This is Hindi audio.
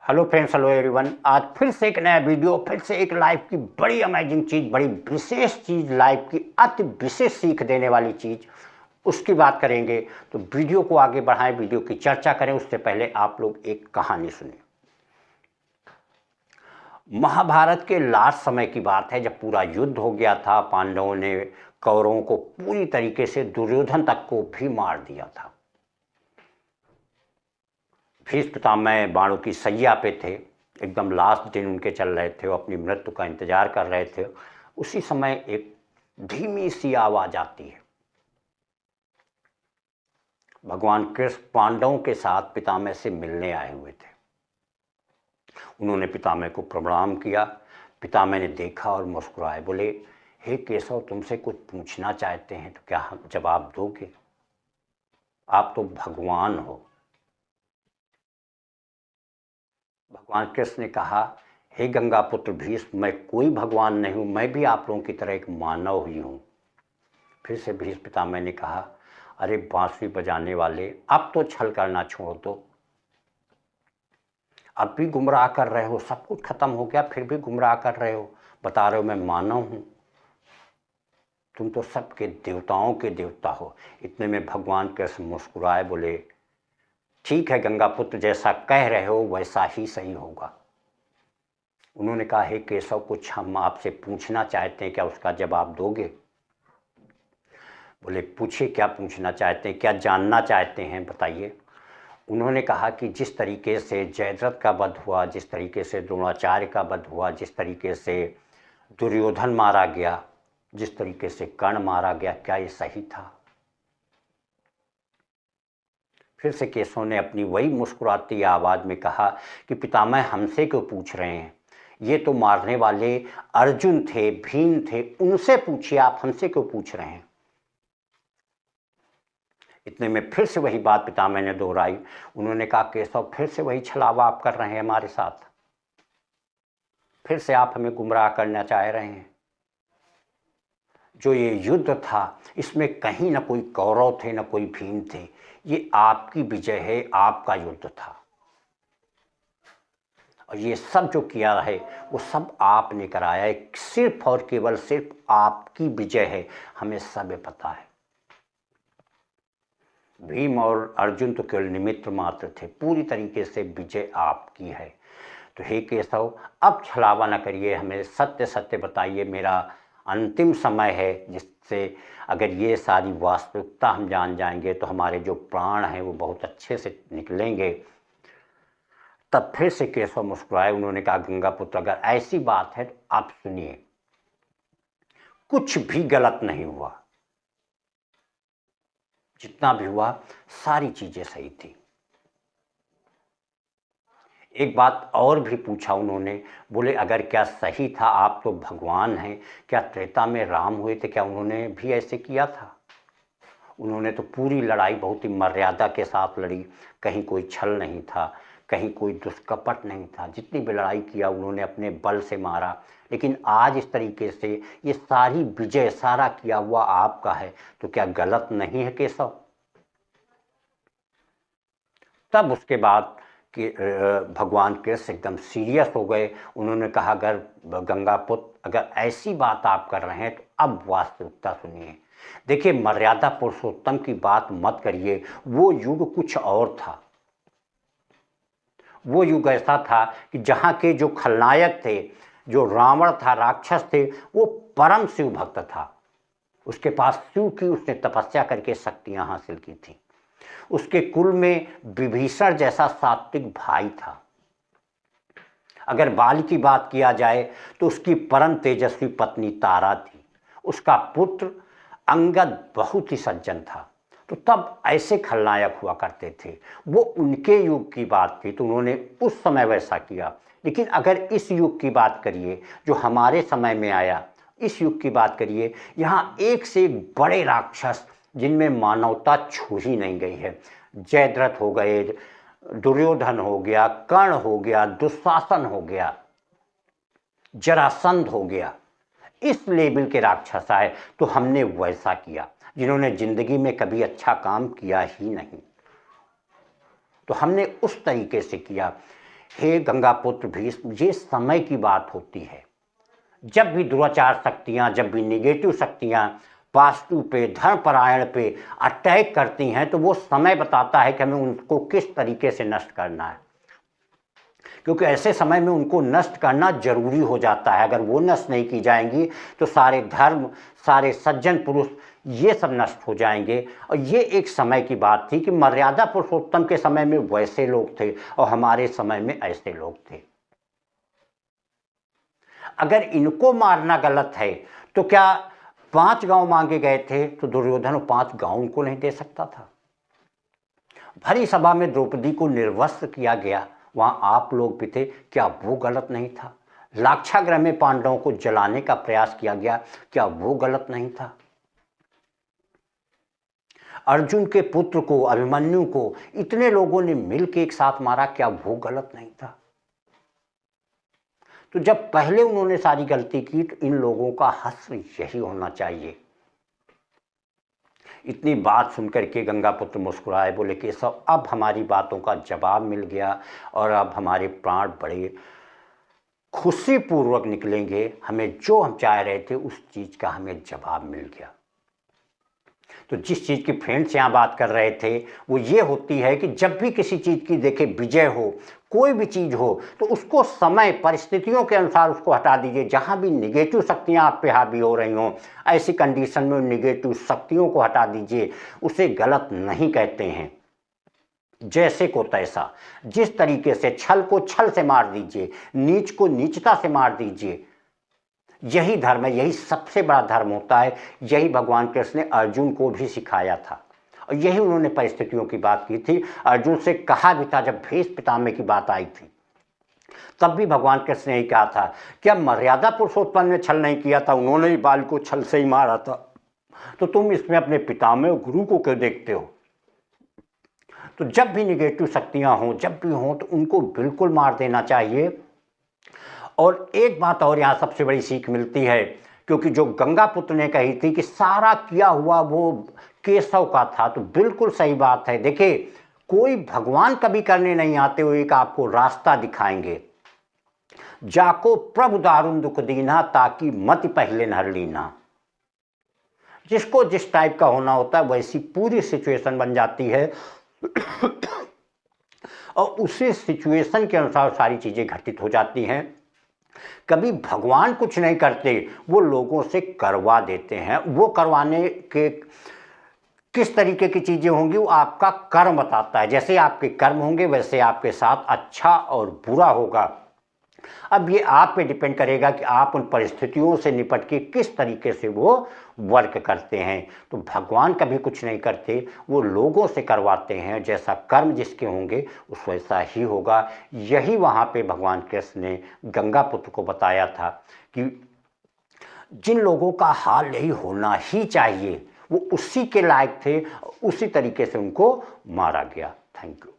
Hello friends, hello everyone. आज फिर से एक नया वीडियो, फिर से एक लाइफ की बड़ी अमेजिंग चीज़, बड़ी विशेष चीज़, लाइफ की अति विशेष सीख देने वाली चीज़, उसकी बात करेंगे। तो वीडियो को आगे बढ़ाएं, वीडियो की चर्चा करें उससे पहले आप लोग एक कहानी सुनिए। महाभारत के लास्ट समय की बात है, जब पूरा युद्ध हो गया था। पांडवों ने कौरवों को पूरी तरीके से, दुर्योधन तक को भी मार दिया था। भीष्म पितामह बाणों की सैया पे थे, एकदम लास्ट दिन उनके चल रहे थे, वो अपनी मृत्यु का इंतजार कर रहे थे। उसी समय एक धीमी सी आवाज आती है। भगवान कृष्ण पांडवों के साथ पितामह से मिलने आए हुए थे। उन्होंने पितामह को प्रणाम किया। पितामह ने देखा और मुस्कुराए, बोले, हे केशव, तुमसे कुछ पूछना चाहते हैं तो क्या जवाब दोगे? आप तो भगवान हो। भगवान कृष्ण ने कहा, हे गंगा पुत्र भीष्म, मैं कोई भगवान नहीं हूँ, मैं भी आप लोगों की तरह एक मानव ही हूँ। फिर से भीष्म पितामह ने कहा, अरे बांसुरी बजाने वाले, अब तो छल करना छोड़ दो। अब भी गुमराह कर रहे हो, सब कुछ खत्म हो गया फिर भी गुमराह कर रहे हो, बता रहे हो मैं मानव हूँ। तुम तो सबके देवताओं के देवता हो। इतने में भगवान कृष्ण मुस्कुराए, बोले, ठीक है गंगा पुत्र, जैसा कह रहे हो वैसा ही सही होगा। उन्होंने कहा, हे केशव, कुछ हम आपसे पूछना चाहते हैं, क्या उसका जवाब दोगे? बोले, पूछिए, क्या पूछना चाहते हैं, क्या जानना चाहते हैं, बताइए। उन्होंने कहा कि जिस तरीके से जयद्रथ का वध हुआ, जिस तरीके से द्रोणाचार्य का वध हुआ, जिस तरीके से दुर्योधन मारा गया, जिस तरीके से कर्ण मारा गया, क्या ये सही था? फिर से केशव ने अपनी वही मुस्कुराती आवाज़ में कहा कि पितामह, हमसे क्यों पूछ रहे हैं? ये तो मारने वाले अर्जुन थे, भीम थे, उनसे पूछिए, आप हमसे क्यों पूछ रहे हैं? इतने में फिर से वही बात पितामह ने दोहराई। उन्होंने कहा, केशव, फिर से वही छलावा आप कर रहे हैं हमारे साथ, फिर से आप हमें गुमराह करना चाह रहे हैं। जो ये युद्ध था, इसमें कहीं ना कोई कौरव थे, ना कोई भीम थे। ये आपकी विजय है, आपका युद्ध था, और ये सब जो किया है वो सब आपने कराया है। सिर्फ और केवल सिर्फ आपकी विजय है, हमें सब पता है। भीम और अर्जुन तो केवल निमित्त मात्र थे, पूरी तरीके से विजय आपकी है। तो हे केशव, अब छलावा न करिए, हमें सत्य सत्य बताइए। मेरा अंतिम समय है, जिससे अगर ये सारी वास्तविकता हम जान जाएंगे तो हमारे जो प्राण हैं वो बहुत अच्छे से निकलेंगे। तब फिर से केशव मुस्कुराए। उन्होंने कहा, गंगा पुत्र, अगर ऐसी बात है तो आप सुनिए, कुछ भी गलत नहीं हुआ, जितना भी हुआ सारी चीजें सही थी। एक बात और भी पूछा उन्होंने, बोले, अगर क्या सही था, आप तो भगवान हैं, क्या त्रेता में राम हुए थे, क्या उन्होंने भी ऐसे किया था? उन्होंने तो पूरी लड़ाई बहुत ही मर्यादा के साथ लड़ी, कहीं कोई छल नहीं था, कहीं कोई दुष्कपट नहीं था। जितनी भी लड़ाई किया उन्होंने अपने बल से मारा। लेकिन आज इस तरीके से ये सारी विजय, सारा किया हुआ आपका है, तो क्या गलत नहीं है केशव? तब उसके बाद कि भगवान कृष्ण एकदम सीरियस हो गए। उन्होंने कहा, अगर गंगा पुत्र, अगर ऐसी बात आप कर रहे हैं तो अब वास्तविकता सुनिए। देखिए, मर्यादा पुरुषोत्तम की बात मत करिए, वो युग कुछ और था। वो युग ऐसा था कि जहाँ के जो खलनायक थे, जो रावण था, राक्षस थे, वो परम शिव भक्त था। उसके पास शिव की उसने तपस्या करके शक्तियाँ हासिल की थी। उसके कुल में विभीषण जैसा सात्विक भाई था। अगर बाल की बात किया जाए तो उसकी परम तेजस्वी पत्नी तारा थी। उसका पुत्र अंगद बहुत ही सज्जन था। तो तब ऐसे खलनायक हुआ करते थे। वो उनके युग की बात थी, तो उन्होंने उस समय वैसा किया। लेकिन अगर इस युग की बात करिए, जो हमारे समय में आया, इस युग की बात करिए, यहाँ एक से एक बड़े राक्षस, जिनमें मानवता छू ही नहीं गई है। जयद्रथ हो गए, दुर्योधन हो गया, कर्ण हो गया, दुशासन हो गया, जरासंध हो गया, इस लेवल के राक्षस आए। तो हमने वैसा किया, जिन्होंने जिंदगी में कभी अच्छा काम किया ही नहीं, तो हमने उस तरीके से किया। हे गंगापुत्र भीष्म, ये समय की बात होती है। जब भी दुराचार शक्तियाँ, जब भी निगेटिव शक्तियाँ वास्तु पे, धर्मपरायण पे अटैक करती हैं, तो वो समय बताता है कि हमें उनको किस तरीके से नष्ट करना है, क्योंकि ऐसे समय में उनको नष्ट करना जरूरी हो जाता है। अगर वो नष्ट नहीं की जाएंगी तो सारे धर्म, सारे सज्जन पुरुष ये सब नष्ट हो जाएंगे। और ये एक समय की बात थी कि मर्यादा पुरुषोत्तम के समय में वैसे लोग थे और हमारे समय में ऐसे लोग थे। अगर इनको मारना गलत है तो क्या 5 गांव मांगे गए थे तो दुर्योधन 5 गांव उनको नहीं दे सकता था? भरी सभा में द्रौपदी को निर्वस्त्र किया गया, वहां आप लोग भी थे, क्या वो गलत नहीं था? लाक्षागृह में पांडवों को जलाने का प्रयास किया गया, क्या वो गलत नहीं था? अर्जुन के पुत्र को, अभिमन्यु को इतने लोगों ने मिलकर एक साथ मारा, क्या वो गलत नहीं था? तो जब पहले उन्होंने सारी गलती की तो इन लोगों का हश्र यही होना चाहिए। इतनी बात सुनकर के गंगापुत्र मुस्कुराए, बोले कि सब अब हमारी बातों का जवाब मिल गया और अब हमारे प्राण बड़े खुशीपूर्वक निकलेंगे। हमें जो हम चाह रहे थे उस चीज़ का हमें जवाब मिल गया। तो जिस चीज़ की फ्रेंड्स यहाँ बात कर रहे थे वो ये होती है कि जब भी किसी चीज़ की देखे विजय हो, कोई भी चीज़ हो, तो उसको समय परिस्थितियों के अनुसार उसको हटा दीजिए। जहाँ भी निगेटिव शक्तियाँ आप पे हावी हो रही हों, ऐसी कंडीशन में निगेटिव शक्तियों को हटा दीजिए। उसे गलत नहीं कहते हैं, जैसे को तैसा। जिस तरीके से छल को छल से मार दीजिए, नीच को नीचता से मार दीजिए। यही धर्म है, यही सबसे बड़ा धर्म होता है। यही भगवान कृष्ण ने अर्जुन को भी सिखाया था और यही उन्होंने परिस्थितियों की बात की थी। अर्जुन से कहा भी था, जब भीष्म पितामह की बात आई थी तब भी भगवान कृष्ण ने यही कहा था, क्या मर्यादा पुरुषोत्तम ने छल नहीं किया था? उन्होंने ही बाल को छल से ही मारा था, तो तुम इसमें अपने पितामह और गुरु को क्यों देखते हो? तो जब भी निगेटिव शक्तियां हों, जब भी हों, तो उनको बिल्कुल मार देना चाहिए। और एक बात और यहाँ सबसे बड़ी सीख मिलती है, क्योंकि जो गंगापुत्र ने कही थी कि सारा किया हुआ वो केशव का था, तो बिल्कुल सही बात है। देखिए, कोई भगवान कभी करने नहीं आते हुए एक आपको रास्ता दिखाएंगे। जाको प्रभु दारुण दुख दीना, ताकि मति पहले नर लीना। जिसको जिस टाइप का होना होता है वैसी पूरी सिचुएशन बन जाती है और उसी सिचुएशन के अनुसार सारी चीज़ें घटित हो जाती हैं। कभी भगवान कुछ नहीं करते, वो लोगों से करवा देते हैं। वो करवाने के किस तरीके की चीज़ें होंगी वो आपका कर्म बताता है। जैसे आपके कर्म होंगे वैसे आपके साथ अच्छा और बुरा होगा। अब ये आप पे डिपेंड करेगा कि आप उन परिस्थितियों से निपट के किस तरीके से वो वर्क करते हैं। तो भगवान कभी कुछ नहीं करते, वो लोगों से करवाते हैं। जैसा कर्म जिसके होंगे उस वैसा ही होगा। यही वहाँ पे भगवान कृष्ण ने गंगापुत्र को बताया था कि जिन लोगों का हाल यही होना ही चाहिए वो उसी के लायक थे, उसी तरीके से उनको मारा गया। Thank you.